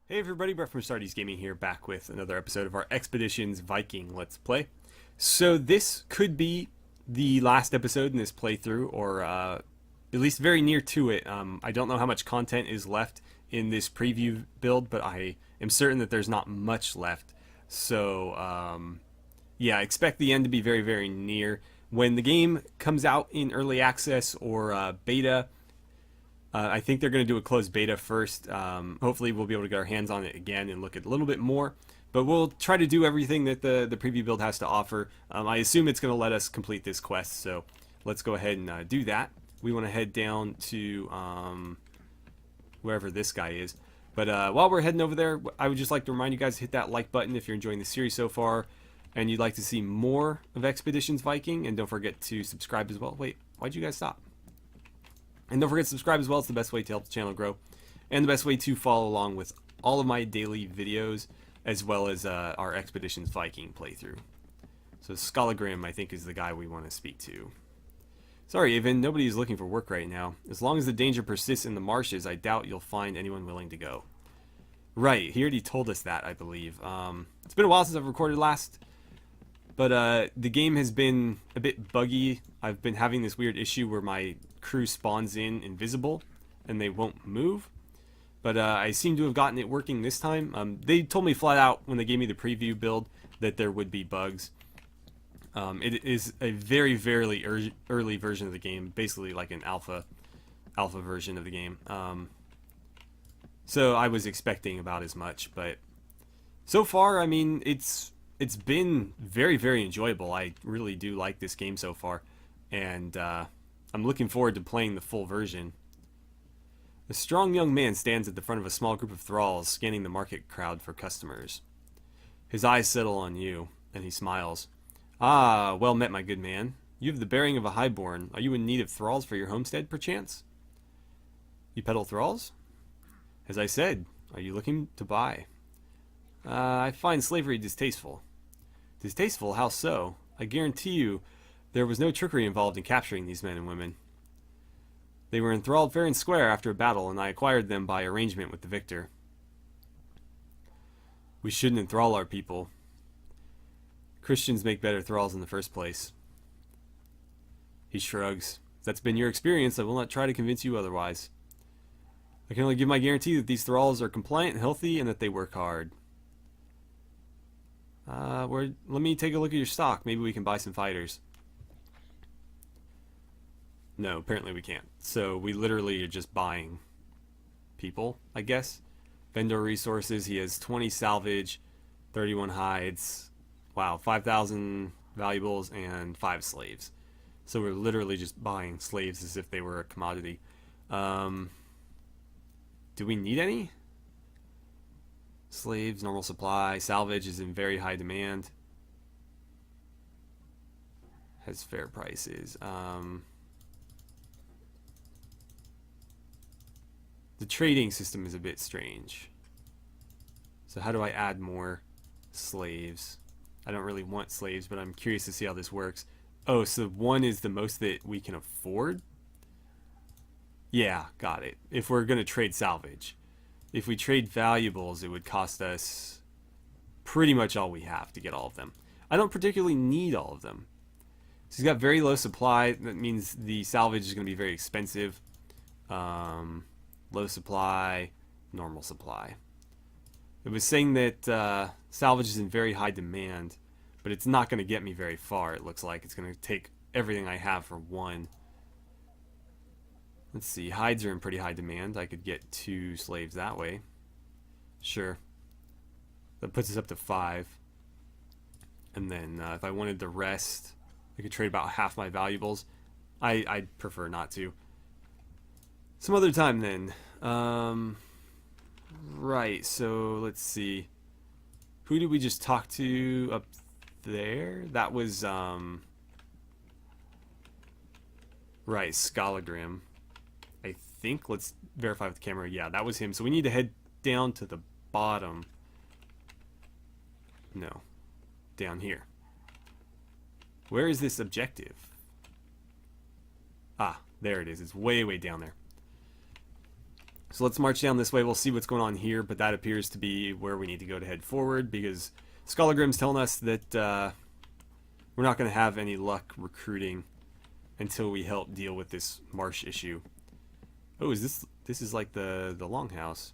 Hey everybody, Brett from AstartesGaming here, back with another episode of our Expeditions Viking Let's Play. So this could be the last episode in this playthrough, or at least very near to it. I don't know how much content is left in this preview build, but I am certain that there's not much left. So yeah, expect the end to be very, very near. When the game comes out in early access or beta, I think they're going to do a closed beta first. Hopefully, we'll be able to get our hands on it again and look at a little bit more. But we'll try to do everything that the preview build has to offer. I assume it's going to let us complete this quest, so let's go ahead and do that. We want to head down to wherever this guy is. But while we're heading over there, I would just like to remind you guys to hit that like button if you're enjoying the series so far and you'd like to see more of Expeditions Viking. And don't forget to subscribe as well. Wait, why'd you guys stop? And don't forget to subscribe as well. It's the best way to help the channel grow. And the best way to follow along with all of my daily videos, as well as our Expeditions Viking playthrough. So Skallagrim, I think, is the guy we want to speak to. Sorry, Avon, nobody is looking for work right now. As long as the danger persists in the marshes, I doubt you'll find anyone willing to go. Right, he already told us that, I believe. It's been a while since I've recorded last. But the game has been a bit buggy. I've been having this weird issue where my crew spawns in invisible and they won't move. But I seem to have gotten it working this time. They told me flat out when they gave me the preview build that there would be bugs. It is a very, very early version of the game, basically like an alpha version of the game. So I was expecting about as much, but so far, I mean, it's been very, very enjoyable. I really do like this game so far, and I'm looking forward to playing the full version. A strong young man stands at the front of a small group of thralls, scanning the market crowd for customers. His eyes settle on you, and he smiles. Ah, well met, my good man. You have the bearing of a highborn. Are you in need of thralls for your homestead, perchance? You peddle thralls? As I said, are you looking to buy? I find slavery distasteful. Distasteful? How so? I guarantee you there was no trickery involved in capturing these men and women. They were enthralled fair and square after a battle, and I acquired them by arrangement with the victor. We shouldn't enthrall our people. Christians make better thralls in the first place. He shrugs. If that's been your experience, I will not try to convince you otherwise. I can only give my guarantee that these thralls are compliant and healthy, and that they work hard. Let me take a look at your stock. Maybe we can buy some fighters. No, apparently we can't. So we literally are just buying people, I guess. Vendor resources. He has 20 salvage, 31 hides. Wow, 5,000 valuables and 5 slaves. So we're literally just buying slaves as if they were a commodity. Do we need any? Slaves, normal supply. Salvage is in very high demand. Has fair prices. The trading system is a bit strange. So how do I add more slaves? I don't really want slaves, but I'm curious to see how this works. Oh, so 1 is the most that we can afford? Yeah, got it. If we're going to trade salvage. If we trade valuables, it would cost us pretty much all we have to get all of them. I don't particularly need all of them. So he's got very low supply. That means the salvage is going to be very expensive. Low supply, normal supply. It was saying that salvage is in very high demand, but it's not going to get me very far, it looks like. It's going to take everything I have for 1. Let's see, hides are in pretty high demand. I could get 2 slaves that way. Sure. That puts us up to 5. And then if I wanted the rest, I could trade about half my valuables. I'd prefer not to. Some other time then. Right, so let's see. Who did we just talk to up there? That was, right, Skallagrim. I think, let's verify with the camera. Yeah, that was him. So we need to head down to the bottom. No, down here. Where is this objective? Ah, there it is. It's way, way down there. So let's march down this way. We'll see what's going on here, but that appears to be where we need to go to head forward, because Scholargrim's telling us that we're not going to have any luck recruiting until we help deal with this Marsh issue. Oh, this is like the longhouse.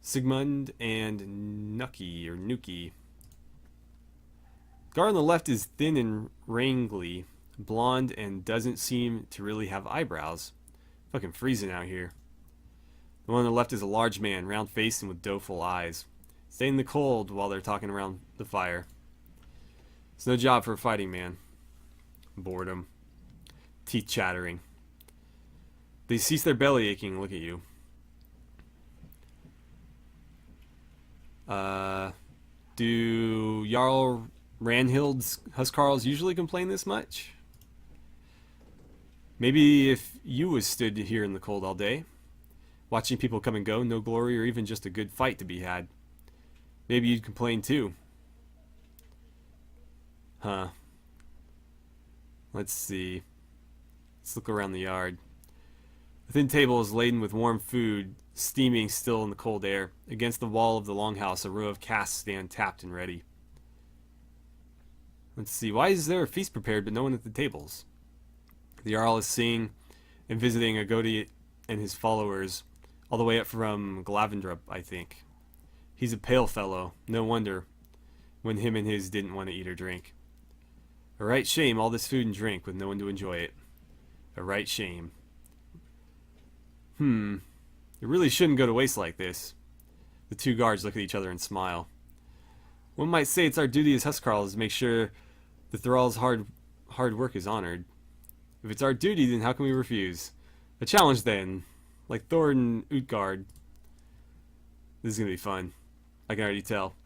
Sigmund and Nucky, or Nuki. Guard on the left is thin and wrangly, blonde, and doesn't seem to really have eyebrows. Fucking freezing out here. The one on the left is a large man, round-faced and with doleful eyes. Stay in the cold while they're talking around the fire. It's no job for a fighting man. Boredom. Teeth chattering. They cease their belly aching and look at you. Do Jarl Ranhild's Huskarls usually complain this much? Maybe if you was stood here in the cold all day, watching people come and go, no glory or even just a good fight to be had, maybe you'd complain too. Huh. Let's see. Let's look around the yard. The thin table is laden with warm food, steaming still in the cold air. Against the wall of the longhouse, a row of casks stand tapped and ready. Let's see. Why is there a feast prepared but no one at the tables? The Jarl is seeing and visiting Agodi and his followers, all the way up from Glavendrup, I think. He's a pale fellow. No wonder when him and his didn't want to eat or drink. A right shame, all this food and drink with no one to enjoy it. A right shame. It really shouldn't go to waste like this. The two guards look at each other and smile. One might say it's our duty as Huskarls to make sure the thrall's hard work is honored. If it's our duty, then how can we refuse? A challenge then, like Thor and Utgard. This is gonna be fun. I can already tell.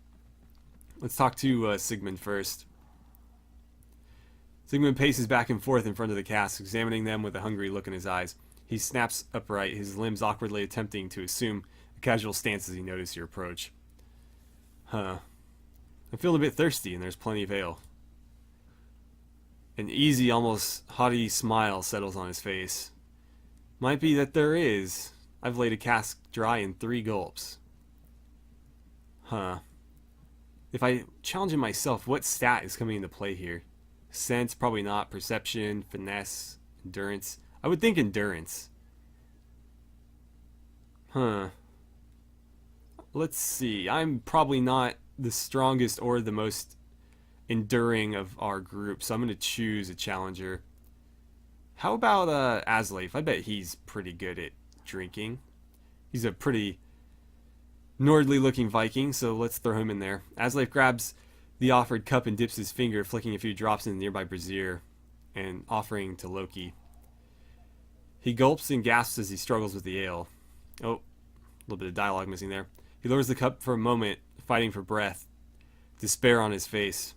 Let's talk to Sigmund first. Sigmund paces back and forth in front of the casks, examining them with a hungry look in his eyes. He snaps upright, his limbs awkwardly attempting to assume a casual stance as he notices your approach. Huh. I'm feeling a bit thirsty, and there's plenty of ale. An easy, almost haughty smile settles on his face. Might be that there is. I've laid a cask dry in 3 gulps. Huh. If I challenge him myself, what stat is coming into play here? Sense? Probably not. Perception? Finesse? Endurance? I would think endurance. Huh. Let's see. I'm probably not the strongest or the most enduring of our group, so I'm going to choose a challenger. How about Asleif? I bet he's pretty good at drinking. He's a pretty Nordly looking Viking, so let's throw him in there. Asleif grabs the offered cup and dips his finger, flicking a few drops in the nearby brazier and offering to Loki. He gulps and gasps as he struggles with the ale. Oh, a little bit of dialogue missing there. He lowers the cup for a moment, fighting for breath, despair on his face.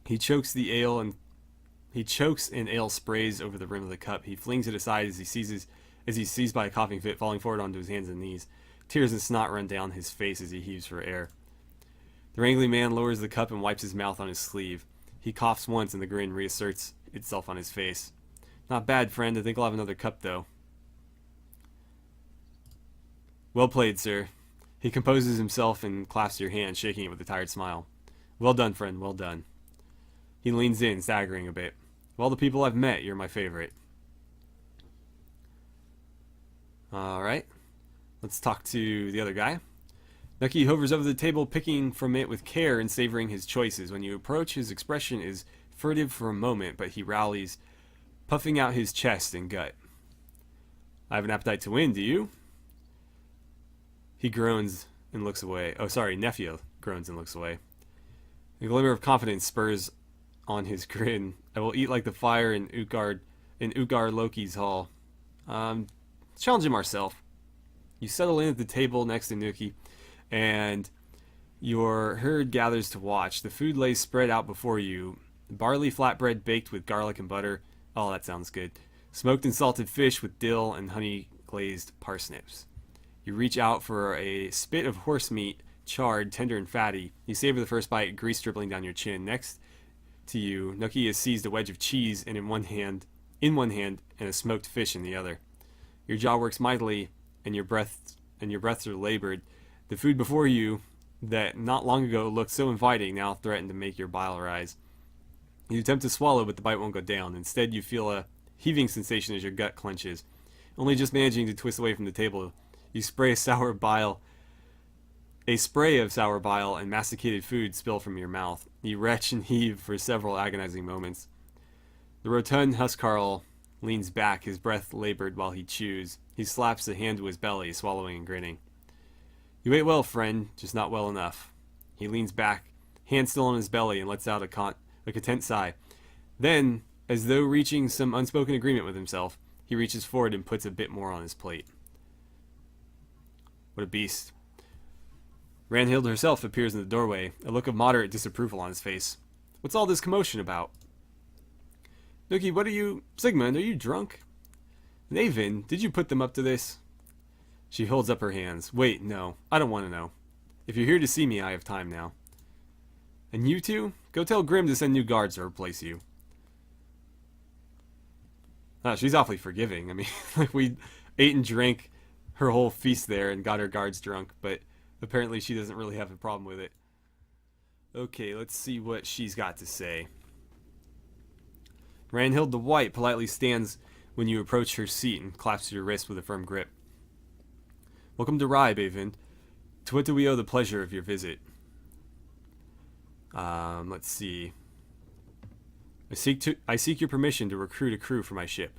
He chokes and ale sprays over the rim of the cup. He flings it aside as he's seized by a coughing fit, falling forward onto his hands and knees. Tears and snot run down his face as he heaves for air. The wrangly man lowers the cup and wipes his mouth on his sleeve. He coughs once and the grin reasserts itself on his face. Not bad, friend. I think I'll have another cup, though. Well played, sir. He composes himself and clasps your hand, shaking it with a tired smile. Well done, friend. Well done. He leans in, staggering a bit. Of all the people I've met, you're my favorite. Alright. Let's talk to the other guy. Nucky hovers over the table, picking from it with care and savoring his choices. When you approach, his expression is furtive for a moment, but he rallies, puffing out his chest and gut. I have an appetite to win, do you? He groans and looks away. Oh, sorry, Nephew groans and looks away. A glimmer of confidence spurs on his grin. I will eat like the fire in Utgard Loki's hall. Challenge him ourselves. You settle in at the table next to Nuki, and your herd gathers to watch. The food lays spread out before you. Barley flatbread baked with garlic and butter. Oh, that sounds good. Smoked and salted fish with dill and honey glazed parsnips. You reach out for a spit of horse meat, charred, tender, and fatty. You savor the first bite, grease dribbling down your chin. Next to you, Nuki has seized a wedge of cheese in one hand and a smoked fish in the other. Your jaw works mightily, and your breaths are labored. The food before you, that not long ago looked so inviting, now threatened to make your bile rise. You attempt to swallow, but the bite won't go down. Instead, you feel a heaving sensation as your gut clenches. Only just managing to twist away from the table, you spray a sour bile. A spray of sour bile and masticated food spill from your mouth. You retch and heave for several agonizing moments. The rotund Huskarl leans back, his breath labored while he chews. He slaps a hand to his belly, swallowing and grinning. You ate well, friend, just not well enough. He leans back, hand still on his belly, and lets out a content sigh. Then, as though reaching some unspoken agreement with himself, he reaches forward and puts a bit more on his plate. What a beast. Reginhild herself appears in the doorway, a look of moderate disapproval on his face. What's all this commotion about? Nookie, what are you... Sigmund, are you drunk? Navin, did you put them up to this? She holds up her hands. Wait, no. I don't want to know. If you're here to see me, I have time now. And you two? Go tell Grim to send new guards to replace you. Oh, she's awfully forgiving. I mean, like we ate and drank her whole feast there and got her guards drunk, but apparently she doesn't really have a problem with it. Okay, let's see what she's got to say. Reginhild the White politely stands when you approach her seat and claps your wrist with a firm grip. Welcome to Rye, Bayvind. To what do we owe the pleasure of your visit? Let's see. I seek your permission to recruit a crew for my ship.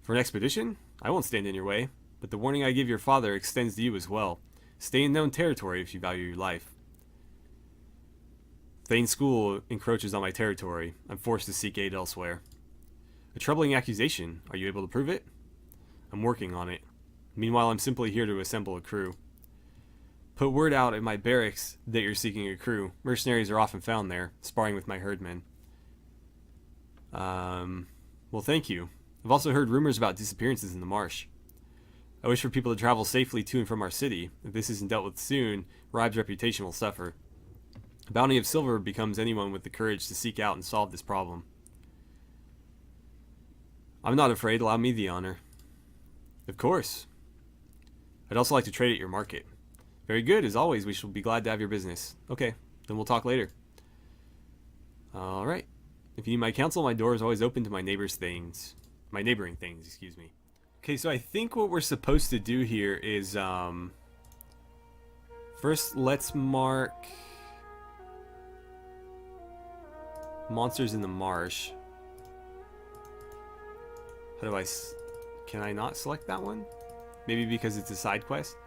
For an expedition? I won't stand in your way, but the warning I give your father extends to you as well. Stay in known territory if you value your life. Thane's school encroaches on my territory. I'm forced to seek aid elsewhere. A troubling accusation. Are you able to prove it? I'm working on it. Meanwhile, I'm simply here to assemble a crew. Put word out at my barracks that you're seeking a crew. Mercenaries are often found there, sparring with my herdmen. Well, thank you. I've also heard rumors about disappearances in the marsh. I wish for people to travel safely to and from our city. If this isn't dealt with soon, Ribe's reputation will suffer. A bounty of silver becomes anyone with the courage to seek out and solve this problem. I'm not afraid. Allow me the honor. Of course. I'd also like to trade at your market. Very good. As always, we shall be glad to have your business. Okay, then we'll talk later. Alright. If you need my counsel, my door is always open to my neighboring things, excuse me. Okay, so I think what we're supposed to do here is, first let's mark monsters in the marsh. How do can I not select that one? Maybe because it's a side quest?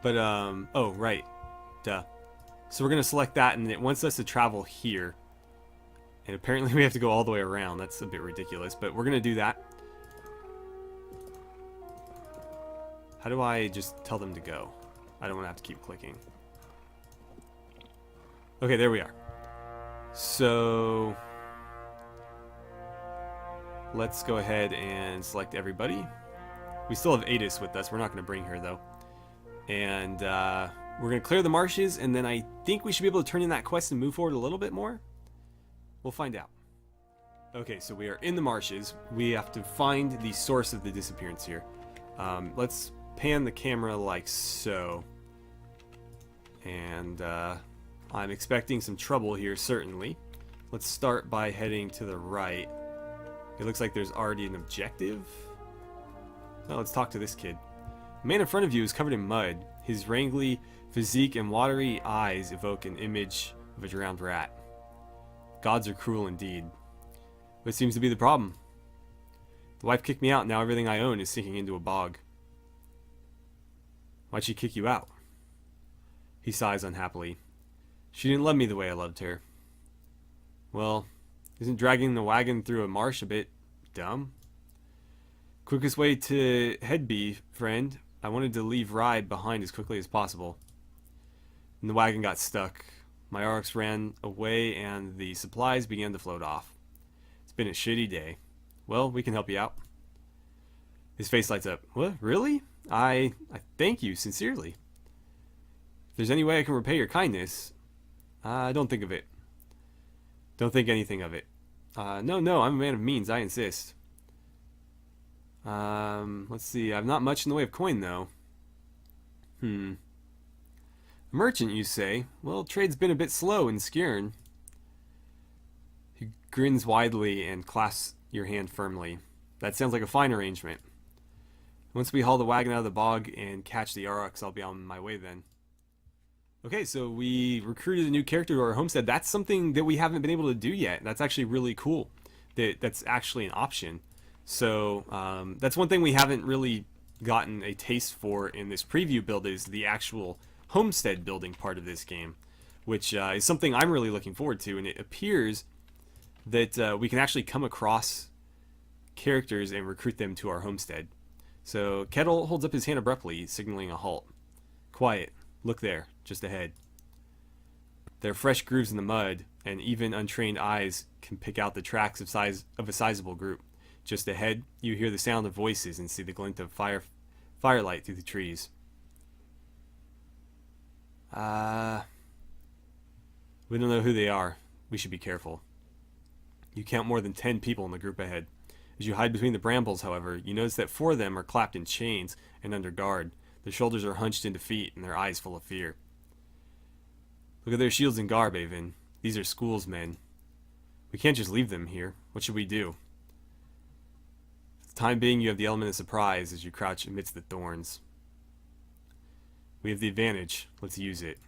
But, oh, right. Duh. So we're going to select that, and it wants us to travel here. And apparently we have to go all the way around. That's a bit ridiculous, but we're going to do that. How do I just tell them to go? I don't want to have to keep clicking. Okay, there we are. So let's go ahead and select everybody. We still have Adis with us. We're not going to bring her, though. And we're going to clear the marshes, and then I think we should be able to turn in that quest and move forward a little bit more. We'll find out. Okay, so we are in the marshes. We have to find the source of the disappearance here. Let's pan the camera like so. And I'm expecting some trouble here, certainly. Let's start by heading to the right. It looks like there's already an objective. Well, let's talk to this kid. The man in front of you is covered in mud. His wrangly physique and watery eyes evoke an image of a drowned rat. Gods are cruel indeed. What seems to be the problem? The wife kicked me out, and now everything I own is sinking into a bog. Why'd she kick you out? He sighs unhappily. She didn't love me the way I loved her. Well, isn't dragging the wagon through a marsh a bit dumb? Quickest way to head be, friend. I wanted to leave Ride behind as quickly as possible. And the wagon got stuck. My arcs ran away and the supplies began to float off. It's been a shitty day. Well, we can help you out. His face lights up. What? Really? I thank you sincerely. If there's any way I can repay your kindness, don't think of it. Don't think anything of it. No, I'm a man of means. I insist. Let's see. I've not much in the way of coin, though. A merchant, you say? Well, trade's been a bit slow in Skjern. He grins widely and clasps your hand firmly. That sounds like a fine arrangement. Once we haul the wagon out of the bog and catch the aurochs, I'll be on my way then. Okay, so we recruited a new character to our homestead. That's something that we haven't been able to do yet. That's actually really cool. That's actually an option. So that's one thing we haven't really gotten a taste for in this preview build, is the actual homestead building part of this game, which is something I'm really looking forward to. And it appears that we can actually come across characters and recruit them to our homestead. So Kettle holds up his hand abruptly, signaling a halt. Quiet. Look there, just ahead. There are fresh grooves in the mud, and even untrained eyes can pick out the tracks of a sizable group. Just ahead, you hear the sound of voices and see the glint of firelight through the trees. We don't know who they are. We should be careful. You count more than 10 people in the group ahead. As you hide between the brambles, however, you notice that 4 of them are clapped in chains and under guard. Their shoulders are hunched in defeat and their eyes full of fear. Look at their shields and garb, Avon. These are School's men. We can't just leave them here. What should we do? For the time being, you have the element of surprise as you crouch amidst the thorns. We have the advantage. Let's use it.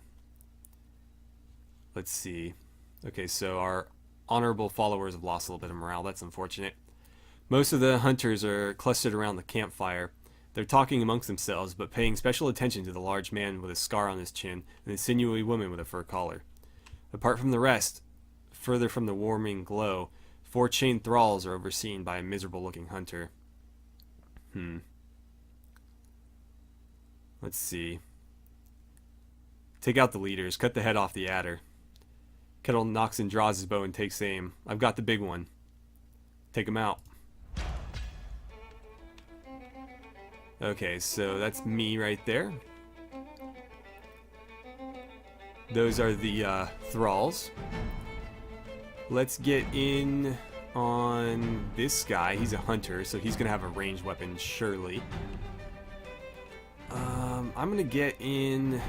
Let's see. Okay, so our honorable followers have lost a little bit of morale. That's unfortunate. Most of the hunters are clustered around the campfire. They're talking amongst themselves, but paying special attention to the large man with a scar on his chin and the sinewy woman with a fur collar. Apart from the rest, further from the warming glow, 4 chained thralls are overseen by a miserable-looking hunter. Let's see. Take out the leaders. Cut the head off the adder. Kettle knocks and draws his bow and takes aim. I've got the big one. Take him out. Okay, so that's me right there. Those are the thralls. Let's get in on this guy. He's a hunter, so he's gonna have a ranged weapon, surely. I'm gonna get in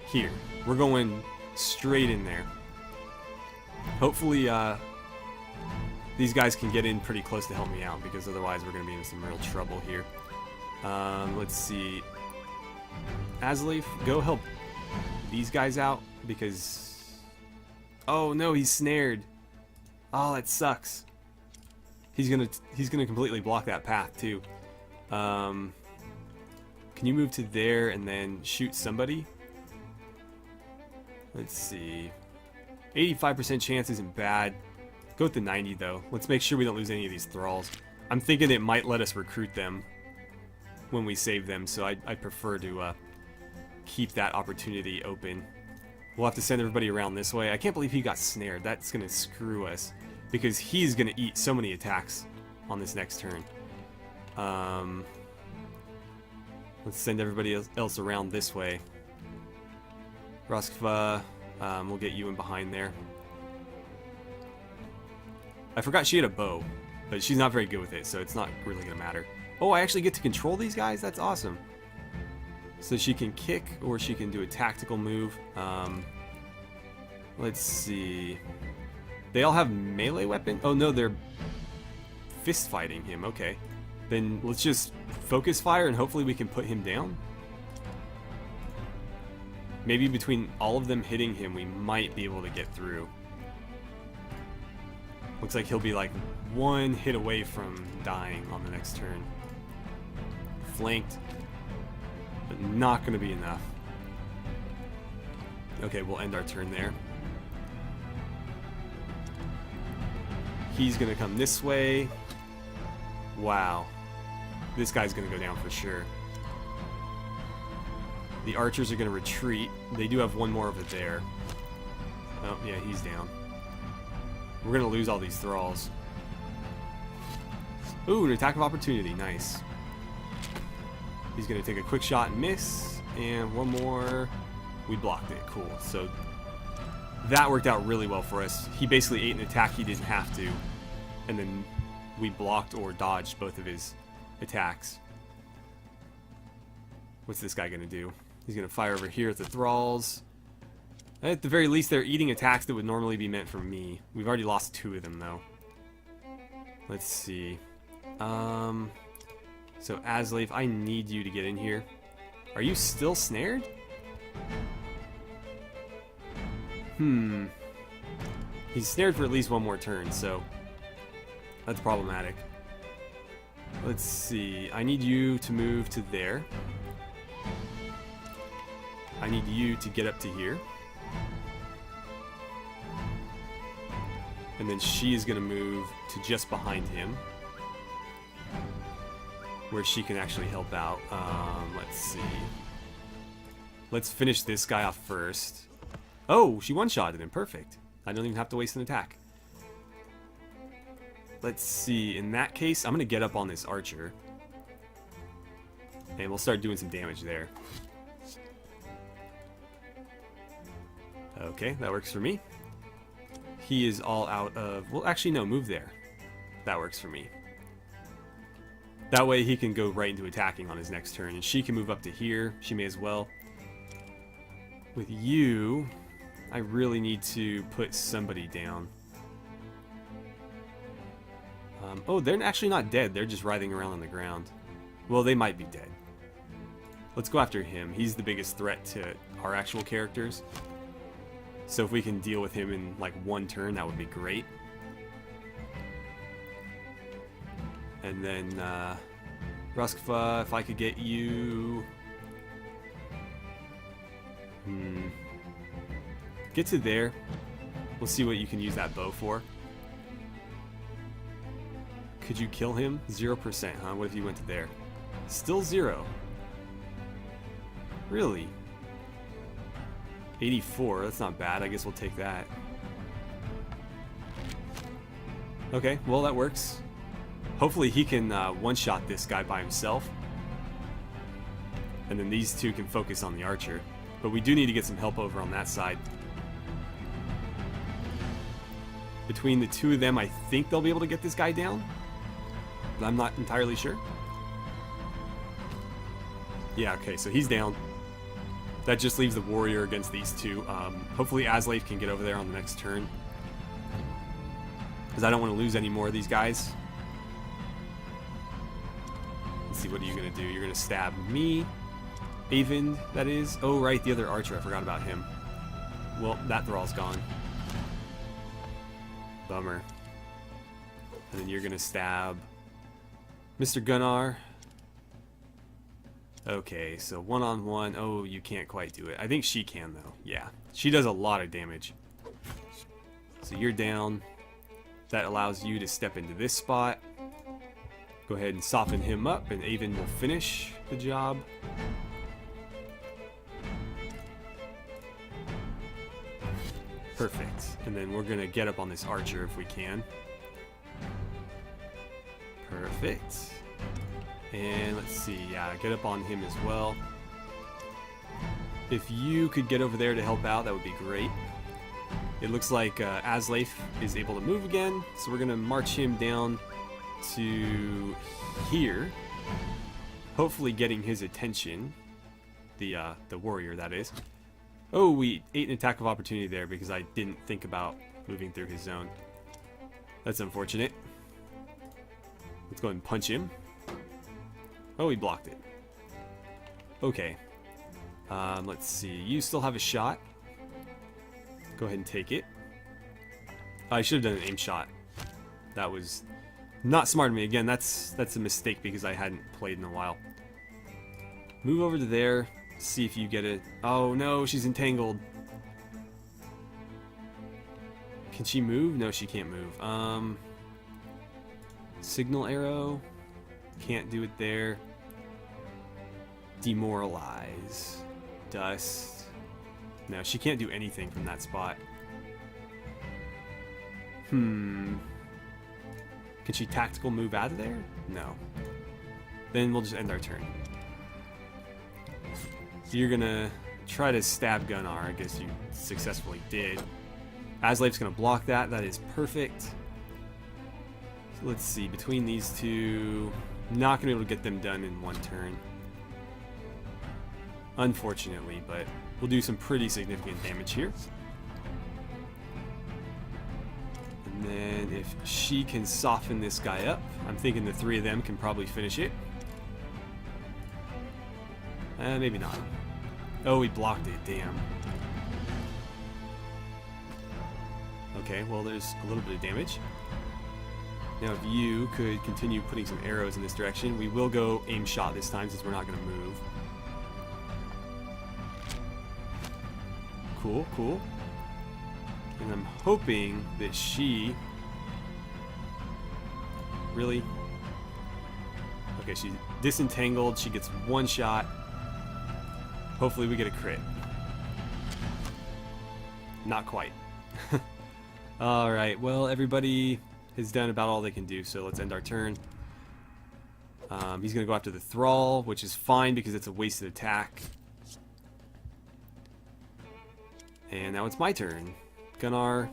here. We're going straight in there. Hopefully, these guys can get in pretty close to help me out, because otherwise we're going to be in some real trouble here. Let's see. Asleaf, go help these guys out, because... Oh no, he's snared. Oh, that sucks. He's gonna completely block that path too. Can you move to there and then shoot somebody? Let's see. 85% chance isn't bad. Go with the 90 though. Let's make sure we don't lose any of these thralls. I'm thinking it might let us recruit them when we save them, so I prefer to keep that opportunity open. We'll have to send everybody around this way. I can't believe he got snared. That's going to screw us, because he's going to eat so many attacks on this next turn. Let's send everybody else around this way. Roskva, we'll get you in behind there. I forgot she had a bow, but she's not very good with it, so it's not really going to matter. Oh, I actually get to control these guys? That's awesome. So she can kick, or she can do a tactical move. Let's see. They all have melee weapon? Oh no, they're fist fighting him. Okay. Then let's just focus fire and hopefully we can put him down. Maybe between all of them hitting him, we might be able to get through. Looks like he'll be like 1 hit away from dying on the next turn. Flanked, but not going to be enough. Okay, we'll end our turn there. He's going to come this way. Wow. This guy's going to go down for sure. The archers are going to retreat. They do have one more over there. Oh, yeah, he's down. We're going to lose all these thralls. Ooh, an attack of opportunity. Nice. He's going to take a quick shot and miss. And one more. We blocked it. Cool. So that worked out really well for us. He basically ate an attack he didn't have to. And then we blocked or dodged both of his attacks. What's this guy going to do? He's going to fire over here at the thralls. At the very least, they're eating attacks that would normally be meant for me. We've already lost 2 of them, though. Let's see. So, Aslave, I need you to get in here. Are you still snared? He's snared for at least 1 more turn, so that's problematic. Let's see. I need you to move to there. I need you to get up to here. And then she is going to move to just behind him, where she can actually help out. Let's see. Let's finish this guy off first. Oh, she one-shotted him. Perfect. I don't even have to waste an attack. Let's see. In that case, I'm going to get up on this archer. And we'll start doing some damage there. Okay, that works for me. He is all out of... Well, actually, no, move there. That works for me. That way he can go right into attacking on his next turn. And she can move up to here. She may as well. With you, I really need to put somebody down. Oh, they're actually not dead. They're just writhing around on the ground. Well, they might be dead. Let's go after him. He's the biggest threat to our actual characters. So if we can deal with him in like 1 turn, that would be great. And then Ruskva, if I could get you... Get to there. We'll see what you can use that bow for. Could you kill him? 0%, huh? What if you went to there? Still 0. Really? 84, that's not bad. I guess we'll take that. Okay, well that works. Hopefully he can one-shot this guy by himself. And then these 2 can focus on the archer. But we do need to get some help over on that side. Between the 2 of them, I think they'll be able to get this guy down. But I'm not entirely sure. Yeah, okay, so he's down. That just leaves the warrior against these 2. Hopefully Aslave can get over there on the next turn. Because I don't want to lose any more of these guys. Let's see, what are you going to do? You're going to stab me. Avind, that is. Oh, right, the other archer. I forgot about him. Well, that thrall's gone. Bummer. And then you're going to stab Mr. Gunnar. Okay, so 1-on-1. Oh, you can't quite do it. I think she can, though. Yeah. She does a lot of damage. So you're down. That allows you to step into this spot. Go ahead and soften him up, and Avon will finish the job. Perfect. And then we're going to get up on this archer if we can. Perfect. And let's see, yeah, get up on him as well. If you could get over there to help out, that would be great. It looks like Aslave is able to move again, so we're going to march him down to here. Hopefully getting his attention. The warrior, that is. Oh, we ate an attack of opportunity there because I didn't think about moving through his zone. That's unfortunate. Let's go ahead and punch him. Oh, he blocked it. Okay. Let's see. You still have a shot. Go ahead and take it. I should have done an aim shot. That was not smart of me. Again, that's a mistake because I hadn't played in a while. Move over to there. See if you get it. Oh no, she's entangled. Can she move? No, she can't move. Signal arrow. Can't do it there. Demoralize. Dust. No, she can't do anything from that spot. Can she tactical move out of there? No. Then we'll just end our turn. So you're gonna try to stab Gunnar. I guess you successfully did. Aslave's gonna block that. That is perfect. So let's see, between these two, not going to be able to get them done in one turn. Unfortunately, but we'll do some pretty significant damage here. And then if she can soften this guy up, I'm thinking the three of them can probably finish it. Maybe not. Oh, he blocked it, damn. Okay, well there's a little bit of damage. Now if you could continue putting some arrows in this direction, we will go aim shot this time since we're not going to move. Cool, cool. And I'm hoping that she... Really? Okay, she's disentangled. She gets one shot. Hopefully we get a crit. Not quite. Alright, well everybody has done about all they can do, so let's end our turn. He's going to go after the Thrall, which is fine because it's a wasted attack. And now it's my turn. Gunnar,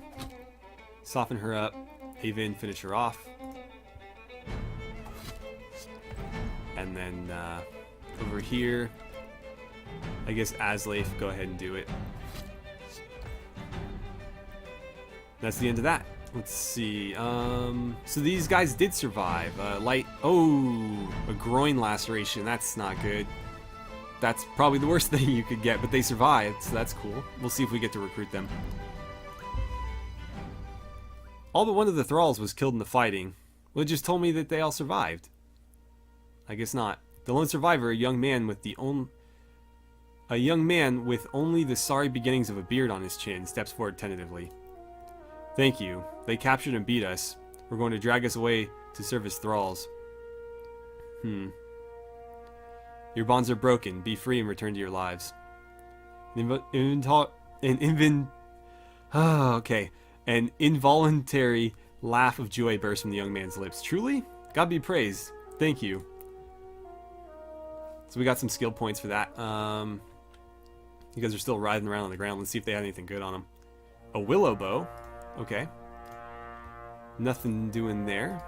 soften her up. Haven, finish her off. And then over here, I guess Asleif, go ahead and do it. That's the end of that. Let's see. So these guys did survive. Oh, a groin laceration. That's not good. That's probably the worst thing you could get, but they survived, so that's cool. We'll see if we get to recruit them. All but one of the thralls was killed in the fighting. Well, it just told me that they all survived. I guess not. The lone survivor, a young man with only the sorry beginnings of a beard on his chin, steps forward tentatively. Thank you. They captured and beat us. We're going to drag us away to serve as thralls. Your bonds are broken. Be free and return to your lives. An involuntary laugh of joy burst from the young man's lips. Truly? God be praised. Thank you. So we got some skill points for that. You guys are still writhing around on the ground. Let's see if they had anything good on them. A willow bow. Okay. Nothing doing there.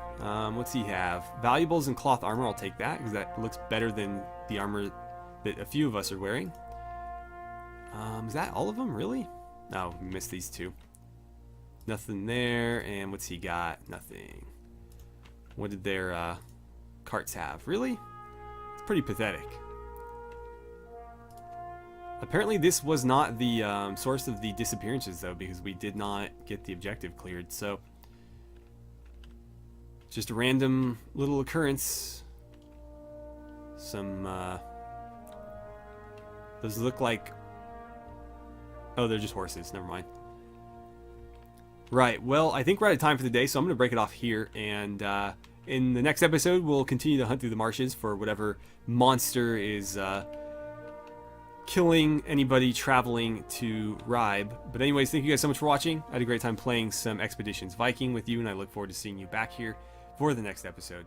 What's he have? Valuables and cloth armor. I'll take that because that looks better than the armor that a few of us are wearing. Is that all of them? Really? No, we missed these two. Nothing there. And what's he got? Nothing. What did their carts have? Really? It's pretty pathetic. Apparently this was not the source of the disappearances though, because we did not get the objective cleared, so just a random little occurrence. Some those look like, oh, they're just horses, never mind. Right, well, I think we're out of time for the day, so I'm going to break it off here, and in the next episode we'll continue to hunt through the marshes for whatever monster is killing anybody traveling to Ribe. But anyways, thank you guys so much for watching. I had a great time playing some Expeditions Viking with you, and I look forward to seeing you back here for the next episode.